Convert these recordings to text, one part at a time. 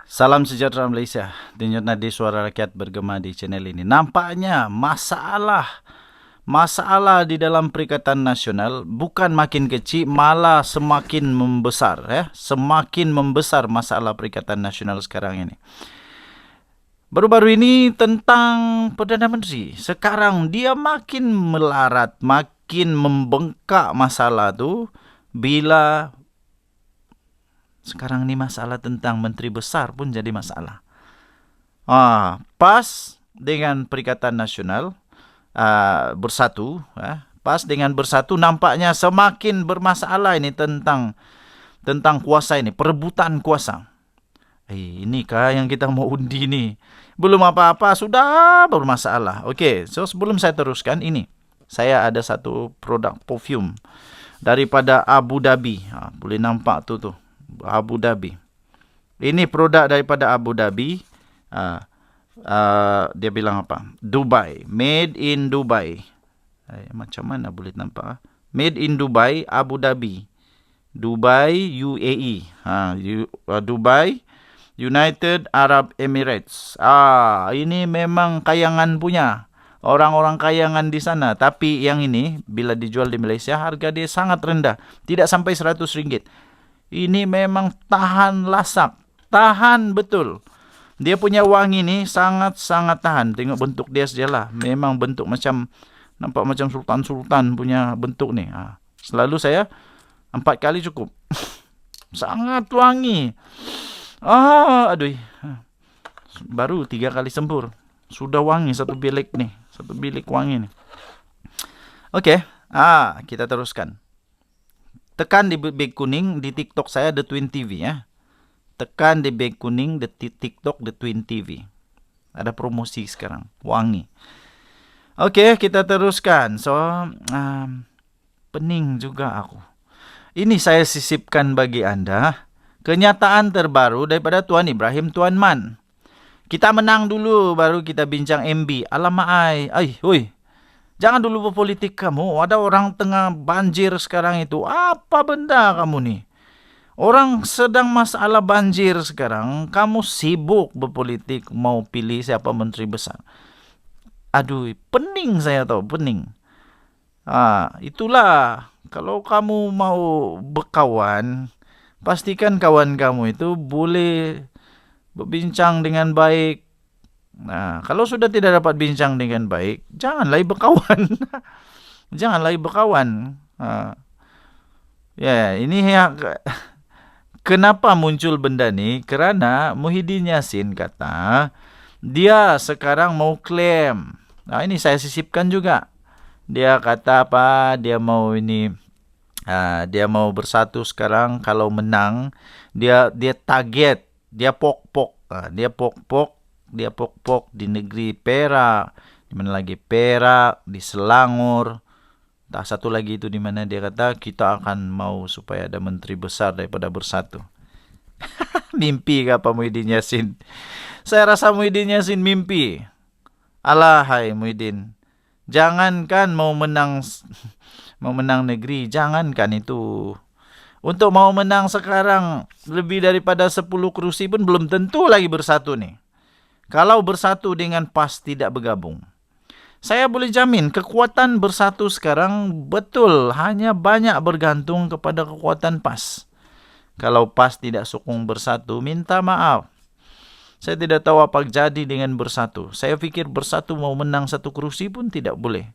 Salam sejahtera Malaysia. Denyut nadi suara rakyat bergema di channel ini. Nampaknya masalah di dalam Perikatan Nasional bukan makin kecil, malah semakin membesar. Semakin membesar masalah Perikatan Nasional sekarang ini. Baru-baru ini tentang Perdana Menteri. Sekarang dia makin melarat, makin membengkak masalah tu bila sekarang ni masalah tentang menteri besar pun jadi masalah. Pas dengan Perikatan Nasional bersatu, pas dengan bersatu nampaknya semakin bermasalah ini tentang kuasa ini, perebutan kuasa. Inikah yang kita mau undi ni? Belum apa-apa sudah bermasalah. Okey, so sebelum saya teruskan ini, saya ada satu produk perfume daripada Abu Dhabi. Boleh nampak tu. Abu Dhabi. Ini produk daripada Abu Dhabi. Dia bilang apa? Dubai. Made in Dubai. Macam mana boleh nampak? Made in Dubai, Abu Dhabi. Dubai, UAE. Dubai, United Arab Emirates. Ini memang kayangan punya. Orang-orang kayangan di sana. Tapi yang ini, bila dijual di Malaysia, harga dia sangat rendah. Tidak sampai RM100. Ini memang tahan lasak. Tahan betul. Dia punya wangi ni sangat-sangat tahan. Tengok bentuk dia sajalah. Memang bentuk macam, nampak macam sultan-sultan punya bentuk ni. Selalu saya 4 kali cukup. Sangat wangi. Aduh. Baru 3 kali sempur. Sudah wangi satu bilik ni. Satu bilik wangi ni. Okey. Kita teruskan. Tekan di beg kuning di TikTok saya The Twin TV ya. Tekan di beg kuning di TikTok The Twin TV. Ada promosi sekarang. Wangi. Okey, kita teruskan. So, pening juga aku. Ini saya sisipkan bagi anda. Kenyataan terbaru daripada Tuan Ibrahim Tuan Man. Kita menang dulu baru kita bincang MB. Alamak hoi. Jangan dulu berpolitik kamu. Ada orang tengah banjir sekarang itu. Apa benda kamu ni? Orang sedang masalah banjir sekarang. Kamu sibuk berpolitik. Mau pilih siapa menteri besar. Aduh, pening saya tahu. Pening. Itulah. Kalau kamu mau berkawan, pastikan kawan kamu itu boleh berbincang dengan baik. Kalau sudah tidak dapat bincang dengan baik, janganlah berkawan. Janganlah berkawan. Ini kenapa muncul benda ni? Kerana Muhyiddin Yassin kata dia sekarang mau klaim. Ini saya sisipkan juga. Dia kata apa? Dia mau ini. Dia mau bersatu sekarang. Kalau menang, dia target. Dia pok-pok. Dia pok-pok di negeri Perak, di mana lagi Perak, di Selangor. Satu lagi itu di mana dia kata kita akan mau supaya ada menteri besar daripada bersatu. Mimpi ke apa Muhyiddin Yassin? Saya rasa Muhyiddin Yassin mimpi. Alahai Muhyiddin. Jangankan mau menang negeri, jangankan itu. Untuk mau menang sekarang lebih daripada 10 kerusi pun belum tentu lagi bersatu nih. Kalau bersatu dengan PAS tidak bergabung. Saya boleh jamin kekuatan bersatu sekarang betul hanya banyak bergantung kepada kekuatan PAS. Kalau PAS tidak sokong bersatu, minta maaf. Saya tidak tahu apa jadi dengan bersatu. Saya fikir bersatu mau menang 1 kerusi pun tidak boleh.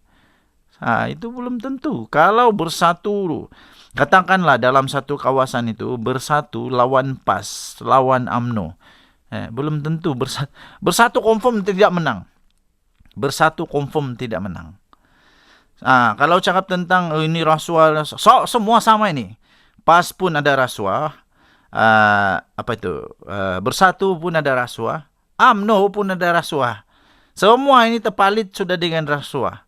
Itu belum tentu. Kalau bersatu, katakanlah dalam satu kawasan itu bersatu lawan PAS, lawan UMNO. Belum tentu bersatu confirm tidak menang. Bersatu confirm tidak menang. Kalau cakap tentang ini rasuah, semua sama ini. PAS pun ada rasuah. Bersatu pun ada rasuah. UMNO pun ada rasuah. Semua ini terpalit sudah dengan rasuah.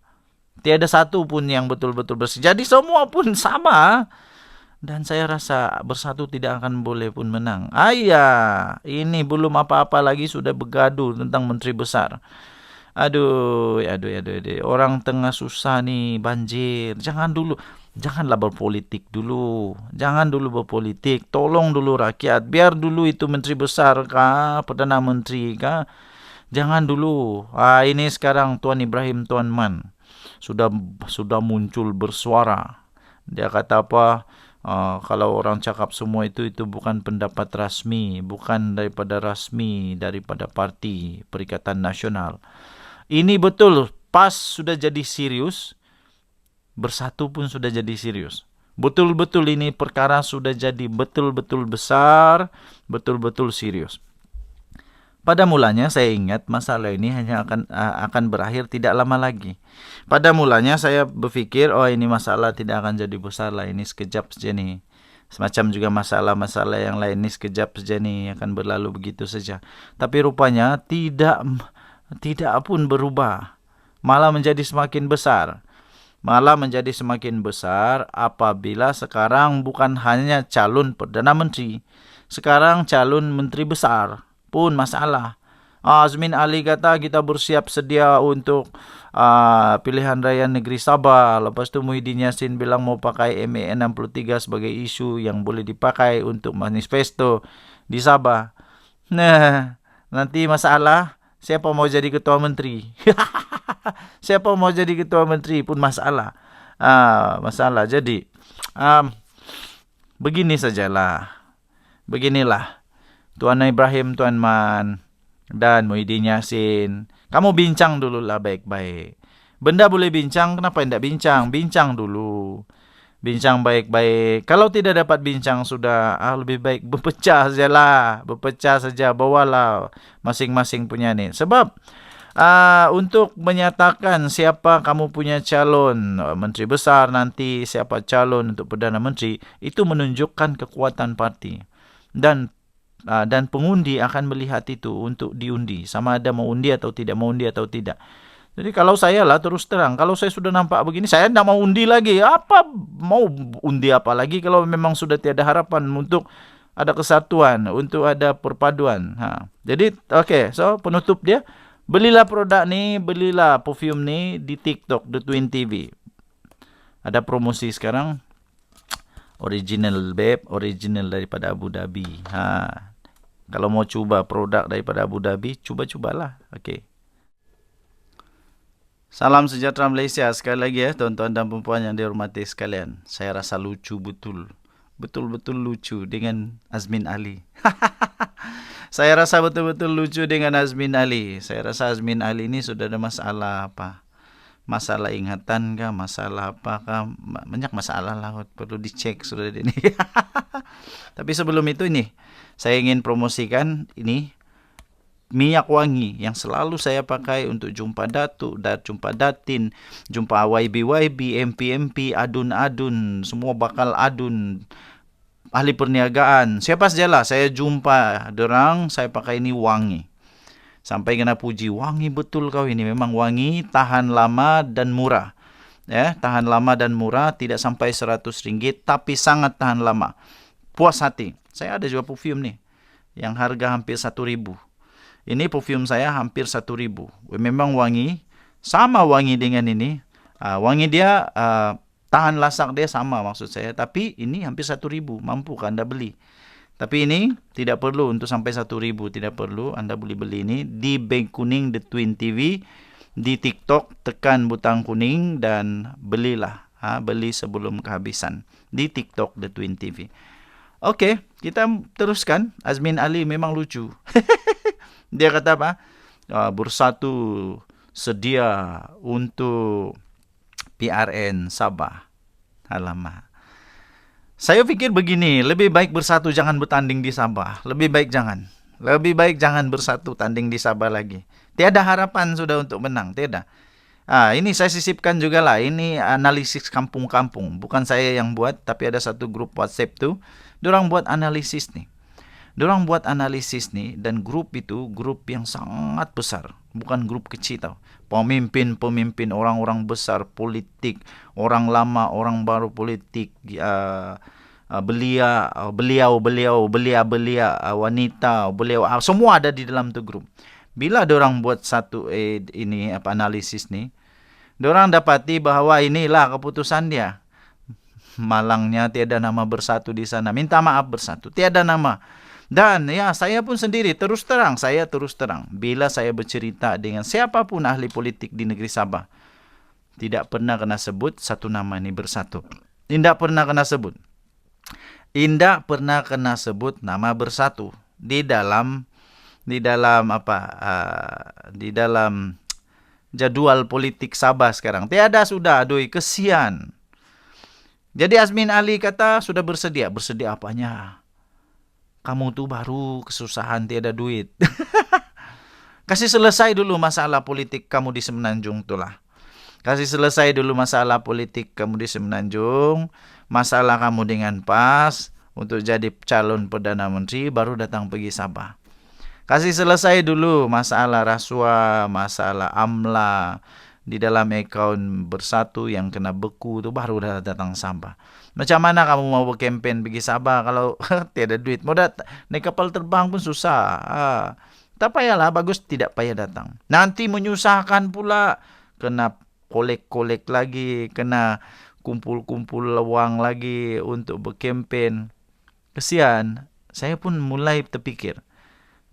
Tiada satu pun yang betul-betul bersih. Jadi semua pun sama. Dan saya rasa bersatu tidak akan boleh pun menang. Ini belum apa-apa lagi sudah bergaduh tentang menteri besar. Aduh. Orang tengah susah nih, banjir. Janganlah berpolitik dulu. Jangan dulu berpolitik. Tolong dulu rakyat. Biar dulu itu menteri besar kah, perdana menteri kah. Jangan dulu. Ini sekarang Tuan Ibrahim Tuan Man sudah sudah muncul bersuara. Dia kata apa? Kalau orang cakap semua itu bukan pendapat rasmi, bukan daripada parti Perikatan Nasional. Ini betul, pas sudah jadi serius, bersatu pun sudah jadi serius. Betul-betul ini perkara sudah jadi betul-betul besar, betul-betul serius. Pada mulanya saya ingat masalah ini hanya akan berakhir tidak lama lagi. Pada mulanya saya berfikir, ini masalah tidak akan jadi besar lah, ini sekejap saja nih. Semacam juga masalah-masalah yang lain ini sekejap saja nih, akan berlalu begitu saja. Tapi rupanya tidak pun berubah. Malah menjadi semakin besar. Apabila sekarang bukan hanya calon Perdana Menteri. Sekarang calon Menteri Besar pun masalah. Azmin Ali kata kita bersiap sedia untuk pilihan raya negeri Sabah. Lepas tu Muhyiddin Yassin bilang mau pakai MAN 63 sebagai isu yang boleh dipakai untuk manifesto di Sabah. Nah, nanti masalah siapa mau jadi ketua menteri. Siapa mau jadi ketua menteri pun masalah. Masalah. Jadi beginilah Tuan Ibrahim Tuan Man dan Muhyiddin Yassin, kamu bincang dulu lah baik-baik. Benda boleh bincang, kenapa tidak bincang? Bincang dulu. Bincang baik-baik. Kalau tidak dapat bincang sudah, lebih baik berpecah saja. Bawalah masing-masing punya ni. Sebab untuk menyatakan siapa kamu punya calon menteri besar nanti, siapa calon untuk Perdana Menteri, itu menunjukkan kekuatan parti. Dan pengundi akan melihat itu untuk diundi. Sama ada mau undi atau tidak. Jadi kalau saya lah terus terang, kalau saya sudah nampak begini, saya tidak mau undi lagi. Mau undi apa lagi kalau memang sudah tiada harapan untuk ada kesatuan, untuk ada perpaduan. Jadi so penutup dia, belilah produk ni, belilah perfume ni di TikTok, The Twin TV. Ada promosi sekarang. Original daripada Abu Dhabi. Kalau mau cuba produk daripada Abu Dhabi, cubalah. Salam sejahtera Malaysia. Sekali lagi tuan-tuan dan puan yang dihormati sekalian. Saya rasa lucu betul. Betul-betul lucu dengan Azmin Ali. Saya rasa betul-betul lucu dengan Azmin Ali. Saya rasa Azmin Ali ini sudah ada masalah apa? Masalah ingatan kah? Masalah apakah? Banyak masalah lah. Perlu dicek sudah ini. Tapi sebelum itu saya ingin promosikan ini minyak wangi yang selalu saya pakai untuk jumpa datuk, jumpa datin, jumpa YB, MP, adun, semua bakal adun, ahli perniagaan. Siapa sajalah saya jumpa dorang, saya pakai ini wangi. Sampai kena puji, wangi betul kau ini. Memang wangi, tahan lama dan murah. Tahan lama dan murah, tidak sampai RM100, tapi sangat tahan lama. Puas hati. Saya ada juga perfume nih, yang harga hampir RM1,000. Ini perfume saya hampir RM1,000. Memang wangi, sama wangi dengan ini. Wangi dia, tahan lasak dia sama maksud saya. Tapi ini hampir RM1,000. Mampukah anda beli? Tapi ini tidak perlu untuk sampai RM1,000. Tidak perlu. Anda boleh beli ini di beg kuning The Twin TV. Di TikTok tekan butang kuning dan belilah. Beli sebelum kehabisan. Di TikTok The Twin TV. Kita teruskan. Azmin Ali memang lucu. Dia kata apa? Bersatu sedia untuk PRN Sabah. Alamak. Saya fikir begini, lebih baik bersatu jangan bertanding di Sabah. Lebih baik jangan bersatu tanding di Sabah lagi. Tiada harapan sudah untuk menang, tiada. Ini saya sisipkan juga lah. Ini analisis kampung-kampung. Bukan saya yang buat, tapi ada satu grup WhatsApp tu. Diorang buat analisis nih. Dan grup itu grup yang sangat besar. Bukan grup kecil tau. Pemimpin, orang-orang besar politik, orang lama, orang baru politik, belia, wanita, semua ada di dalam tu grup. Bila dorang buat satu analisis nih, dorang dapati bahwa inilah keputusan dia. Malangnya tiada nama Bersatu di sana. Minta maaf Bersatu, tiada nama. Dan ya, saya pun sendiri terus terang, bila saya bercerita dengan siapapun ahli politik di negeri Sabah, tidak pernah kena sebut satu nama ini Bersatu. Tidak pernah kena sebut. Tidak pernah kena sebut nama Bersatu di dalam jadwal politik Sabah sekarang. Tiada sudah, aduh kesian. Jadi Azmin Ali kata sudah bersedia. Bersedia apanya? Kamu tuh baru kesusahan tiada duit. Kasih selesai dulu masalah politik kamu di Semenanjung itulah. Kasih selesai dulu masalah politik kamu di Semenanjung. Masalah kamu dengan PAS untuk jadi calon Perdana Menteri, baru datang pergi Sabah. Kasih selesai dulu masalah rasuah, masalah AMLA di dalam akaun Bersatu yang kena beku itu, baru datang Sabah. Macam mana kamu mau berkempen pergi Sabah kalau tiada duit? Mau naik kapal terbang pun susah. Tak payahlah, bagus tidak payah datang. Nanti menyusahkan pula, kena kolek-kolek lagi, kena kumpul-kumpul uang lagi untuk berkempen. Kesian, saya pun mulai terfikir.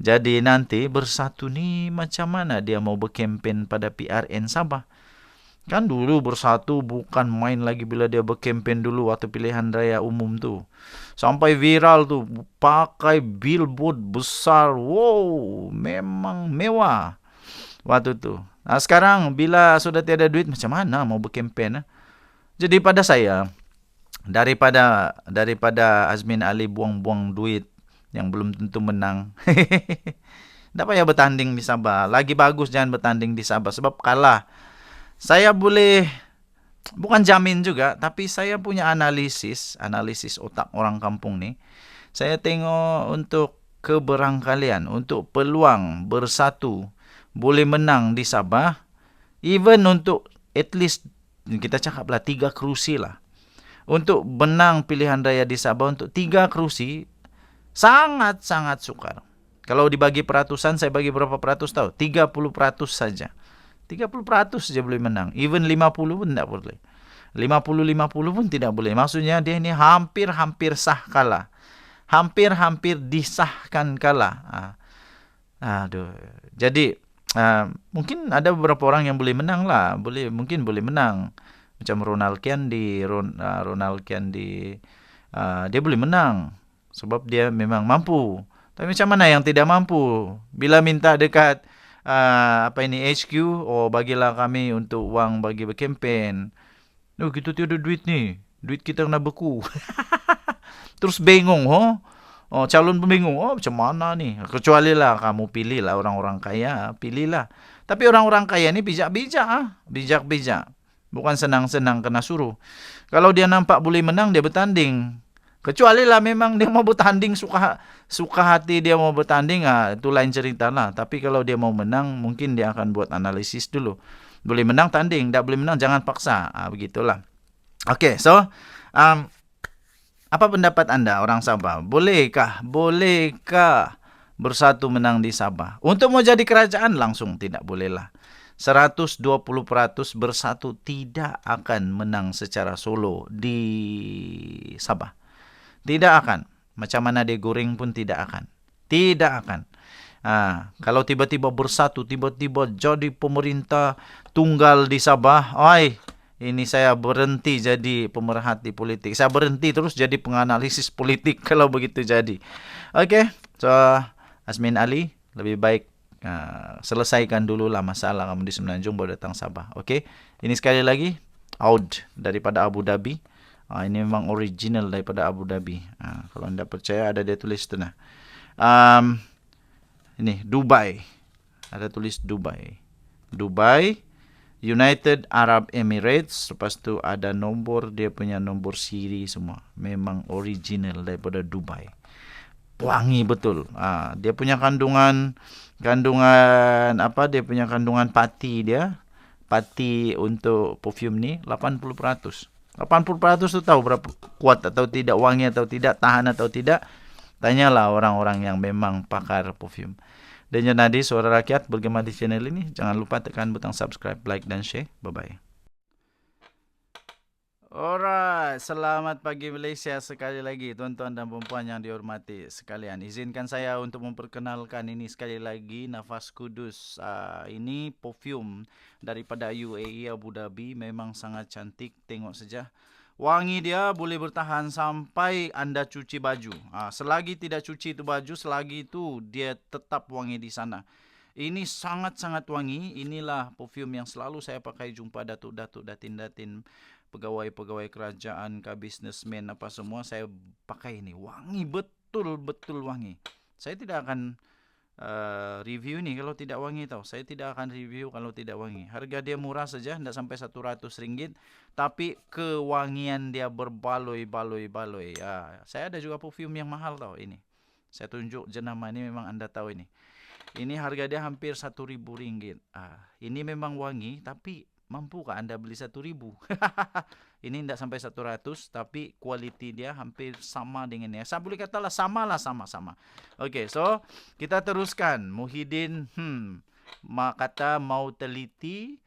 Jadi nanti Bersatu ni macam mana dia mau berkempen pada PRN Sabah? Kan dulu Bersatu bukan main lagi bila dia berkempen dulu waktu pilihan raya umum tu. Sampai viral tu, pakai billboard besar. Wow, memang mewah waktu tu. Nah sekarang bila sudah tiada duit, macam mana mau berkempen? Jadi pada saya, daripada Azmin Ali buang-buang duit yang belum tentu menang, tak payah bertanding di Sabah. Lagi bagus jangan bertanding di Sabah, sebab kalah. Saya boleh, bukan jamin juga, tapi saya punya analisis otak orang kampung ni. Saya tengok untuk keberangkalian, untuk peluang Bersatu boleh menang di Sabah, even untuk at least, kita cakaplah 3 kerusi lah. Untuk menang pilihan raya di Sabah untuk 3 kerusi, sangat-sangat sukar. Kalau dibagi peratusan, saya bagi berapa peratus tahu? 30% saja. 30% saja boleh menang. Even 50 pun tidak boleh. 50-50 pun tidak boleh. Maksudnya dia ini hampir-hampir sah kalah. Hampir-hampir disahkan kalah. Aduh. Jadi mungkin ada beberapa orang yang boleh menang lah. Mungkin boleh menang. Macam Ronald Kiandi. Dia boleh menang. Sebab dia memang mampu. Tapi macam mana yang tidak mampu? Bila minta dekat HQ, bagilah kami untuk uang bagi berkempen. Kita tiada duit ni. Duit kita kena beku. Terus bingung, calon pun bingung. Macam mana ni? Kecuali lah kamu pilih lah orang-orang kaya, pilihlah. Tapi orang-orang kaya ni bijak-bijak, bijak-bijak. Bukan senang-senang kena suruh. Kalau dia nampak boleh menang, dia bertanding. Kecuali lah memang dia mau bertanding, suka hati dia mau bertanding, itu lain cerita lah. Tapi kalau dia mau menang, mungkin dia akan buat analisis dulu. Boleh menang tanding, tak boleh menang jangan paksa. Begitulah. Okay, so apa pendapat anda orang Sabah? Bolehkah Bersatu menang di Sabah? Untuk mau jadi kerajaan langsung tidak bolehlah. 120% Bersatu tidak akan menang secara solo di Sabah. Tidak akan. Macam mana dia goreng pun tidak akan. Tidak akan. Kalau tiba-tiba Bersatu, tiba-tiba jadi pemerintah tunggal di Sabah, ini saya berhenti jadi pemerhati politik. Saya berhenti terus jadi penganalisis politik kalau begitu jadi. Okay, so Azmin Ali, lebih baik selesaikan dulu lah masalah kamu di Semenanjung baru datang Sabah. Okay, ini sekali lagi Aud daripada Abu Dhabi. Ini memang original daripada Abu Dhabi. Kalau anda percaya, ada dia tulis tu nah. Ini Dubai. Ada tulis Dubai. Dubai, United Arab Emirates. Lepas tu ada nombor, dia punya nombor siri semua. Memang original daripada Dubai. Wangi betul. Dia punya kandungan apa? Dia punya kandungan pati dia. Pati untuk perfume ni 80%. 80% tu tahu berapa kuat atau tidak, wangi atau tidak, tahan atau tidak. Tanyalah orang-orang yang memang pakar perfume. Denyut Nadi Suara Rakyat bergema di channel ini. Jangan lupa tekan butang subscribe, like, dan share. Bye-bye. Alright, selamat pagi Malaysia sekali lagi, tuan-tuan dan puan yang dihormati sekalian. Izinkan saya untuk memperkenalkan ini sekali lagi, Nafas Kudus. Ini perfume daripada UAE Abu Dhabi, memang sangat cantik. Tengok saja. Wangi dia boleh bertahan sampai anda cuci baju. Selagi tidak cuci itu baju, selagi itu dia tetap wangi di sana. Ini sangat-sangat wangi. Inilah perfume yang selalu saya pakai jumpa datuk-datuk, datin-datin, pegawai-pegawai kerajaan, businessman apa semua. Saya pakai ini. Wangi, betul-betul wangi. Saya tidak akan review ni kalau tidak wangi tau. Saya tidak akan review kalau tidak wangi. Harga dia murah saja, tidak sampai RM100. Tapi kewangian dia berbaloi-baloi-baloi. Saya ada juga perfume yang mahal tau ini. Saya tunjuk jenama ini, memang anda tahu ini. Ini harga dia hampir RM1.000. Ini memang wangi, tapi mampukah anda beli RM1.000? Ini tidak sampai 100, tapi kualiti dia hampir sama dengan ini. Saya boleh katalah sama. Okey, so kita teruskan. Muhyiddin kata mau teliti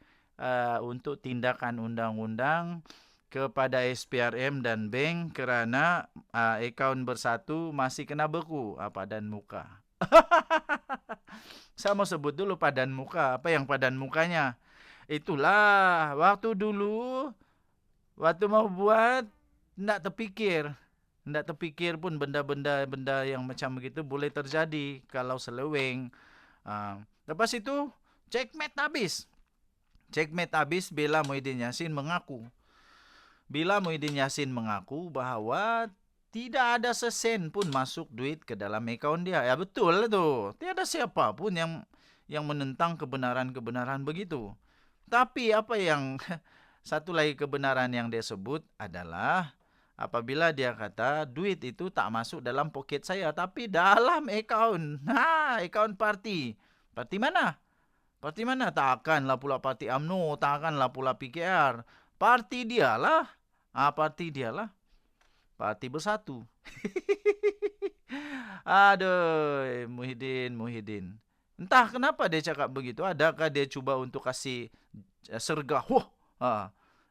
untuk tindakan undang-undang kepada SPRM dan bank kerana akaun bersatu masih kena beku padan muka. Saya mau sebut dulu padan muka. Apa yang padan mukanya? Itulah waktu dulu, waktu mau buat, tidak terpikir pun benda-benda yang macam begitu boleh terjadi kalau seleweng. Lepas itu checkmate habis bila Muhyiddin Yassin mengaku. Bahawa tidak ada sesen pun masuk duit ke dalam akaun dia. Ya betul tu. Tiada siapa pun yang menentang kebenaran begitu. Tapi apa yang satu lagi kebenaran yang dia sebut adalah apabila dia kata duit itu tak masuk dalam poket saya, tapi dalam akaun. Akaun parti. Parti mana? Takkanlah pula parti UMNO, takkanlah pula PKR. Parti dialah. Parti Bersatu. Aduh, Muhyiddin. Entah kenapa dia cakap begitu. Adakah dia cuba untuk kasih sergah?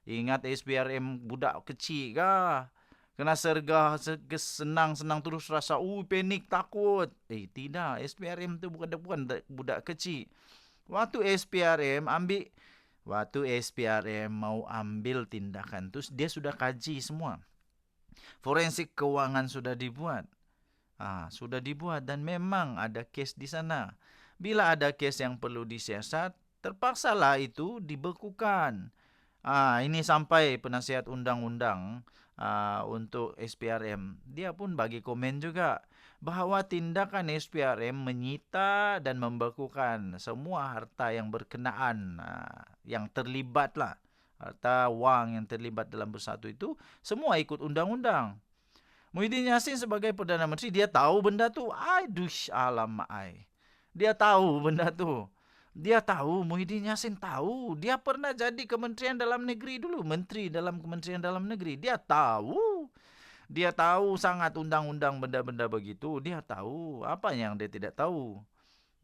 Ingat SPRM budak kecil kah? Kena sergah senang-senang terus rasa panik, takut. Tidak. SPRM tu bukan budak kecil. Waktu SPRM mau ambil tindakan tu, dia sudah kaji semua. Forensik kewangan sudah dibuat. Dan memang ada kes di sana. Bila ada kes yang perlu disiasat, terpaksalah itu dibekukan. Ini sampai penasihat undang-undang untuk SPRM. Dia pun bagi komen juga bahawa tindakan SPRM menyita dan membekukan semua harta yang berkenaan, yang terlibat lah. Harta wang yang terlibat dalam Bersatu itu semua ikut undang-undang. Muhyiddin Yassin sebagai Perdana Menteri, dia tahu benda tu. Dia tahu benda tu. Dia tahu, Muhyiddin Yassin tahu. Dia pernah jadi Kementerian Dalam Negeri dulu. Menteri dalam Kementerian Dalam Negeri. Dia tahu. Dia tahu sangat undang-undang benda-benda begitu. Dia tahu. Apa yang dia tidak tahu?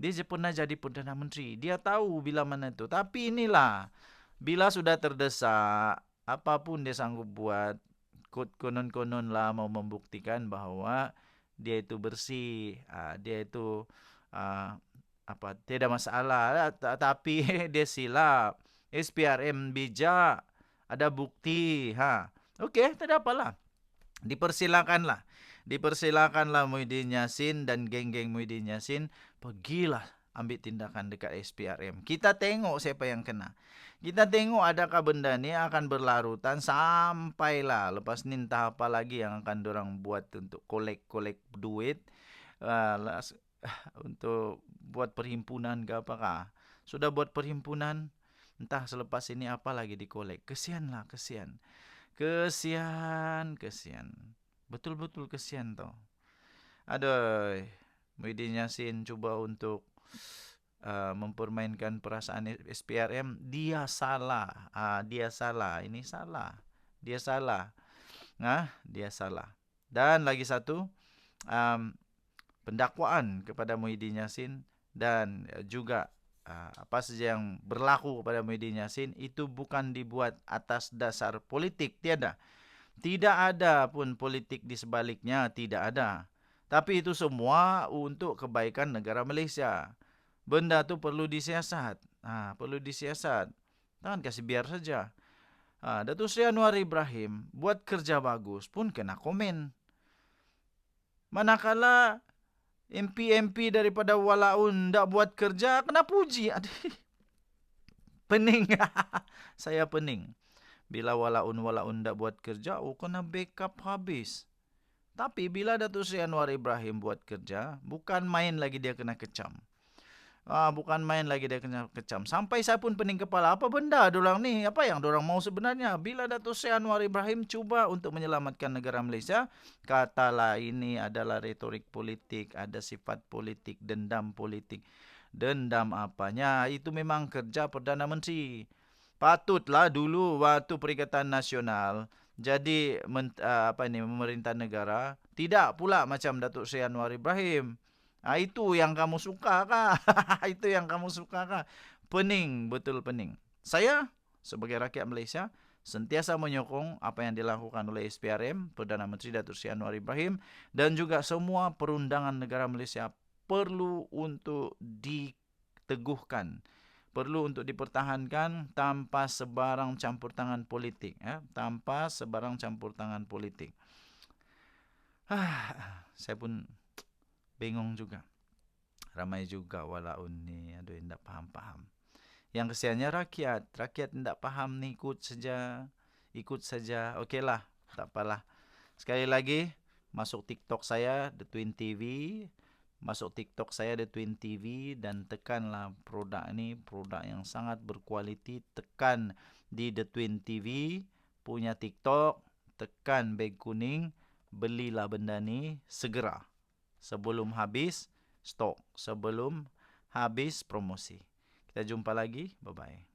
Dia pernah jadi Perdana Menteri. Dia tahu bila mana itu. Tapi inilah, bila sudah terdesak, apapun dia sanggup buat, konon-konon lah mau membuktikan bahawa dia itu bersih, dia itu tidak masalah, tapi dia silap. SPRM bijak, ada bukti. Okey, tak ada apalah. Dipersilakanlah Muhyiddin Yassin dan geng-geng Muhyiddin Yassin pergilah ambil tindakan dekat SPRM. Kita tengok siapa yang kena. Kita tengok adakah benda ni akan berlarutan sampailah lepas ni entah apa lagi yang akan diorang buat untuk kolek duit untuk buat perhimpunan ke apakah. Sudah buat perhimpunan, entah selepas ini apa lagi dikolek. Kesian. Betul-betul kesian tau. Aduh, Muhyiddin Yassin cuba untuk mempermainkan perasaan SPRM. Dia salah. Ini salah. Dia salah. Dan lagi satu, pendakwaan kepada Muhyiddin Yassin dan juga apa saja yang berlaku kepada Muhyiddin Yassin itu bukan dibuat atas dasar politik, tiada. Tidak ada pun politik di sebaliknya, tidak ada. Tapi itu semua untuk kebaikan negara Malaysia. Benda tu perlu disiasat. Perlu disiasat. Jangan kasih biar saja. Datuk Seri Anwar Ibrahim buat kerja bagus pun kena komen. Manakala MP-MP daripada Walaun tak buat kerja, kena puji. Pening. Saya pening. Bila Walaun tak buat kerja, kena backup habis. Tapi bila Datuk Seri Anwar Ibrahim buat kerja, bukan main lagi dia kena kecam. Bukan main lagi dia kena kecam. Sampai saya pun pening kepala. Apa benda dorang ni? Apa yang dorang mau sebenarnya? Bila Datuk Seri Anwar Ibrahim cuba untuk menyelamatkan negara Malaysia, katalah ini adalah retorik politik, ada sifat politik, dendam politik. Dendam apanya? Itu memang kerja Perdana Menteri. Patutlah dulu waktu Perikatan Nasional jadi pemerintah negara, tidak pula macam Datuk Seri Anwar Ibrahim. Itu yang kamu suka kah? Itu yang kamu suka kah? Pening, betul pening. Saya sebagai rakyat Malaysia sentiasa menyokong apa yang dilakukan oleh SPRM, Perdana Menteri Datuk Seri Anwar Ibrahim, dan juga semua perundangan negara Malaysia perlu untuk diteguhkan, perlu untuk dipertahankan tanpa sebarang campur tangan politik, tanpa sebarang campur tangan politik. Saya pun bingung juga. Ramai juga Walaun ni, aduh tidak faham-faham. Yang kesiannya rakyat tidak faham ni, ikut saja. Okeylah, tak apalah. Sekali lagi, masuk TikTok saya, The Twin TV. Masuk TikTok saya, The Twin TV, dan tekanlah produk ini, produk yang sangat berkualiti. Tekan di The Twin TV punya TikTok, tekan beg kuning, belilah benda ni segera. Sebelum habis stok, sebelum habis promosi. Kita jumpa lagi, bye-bye.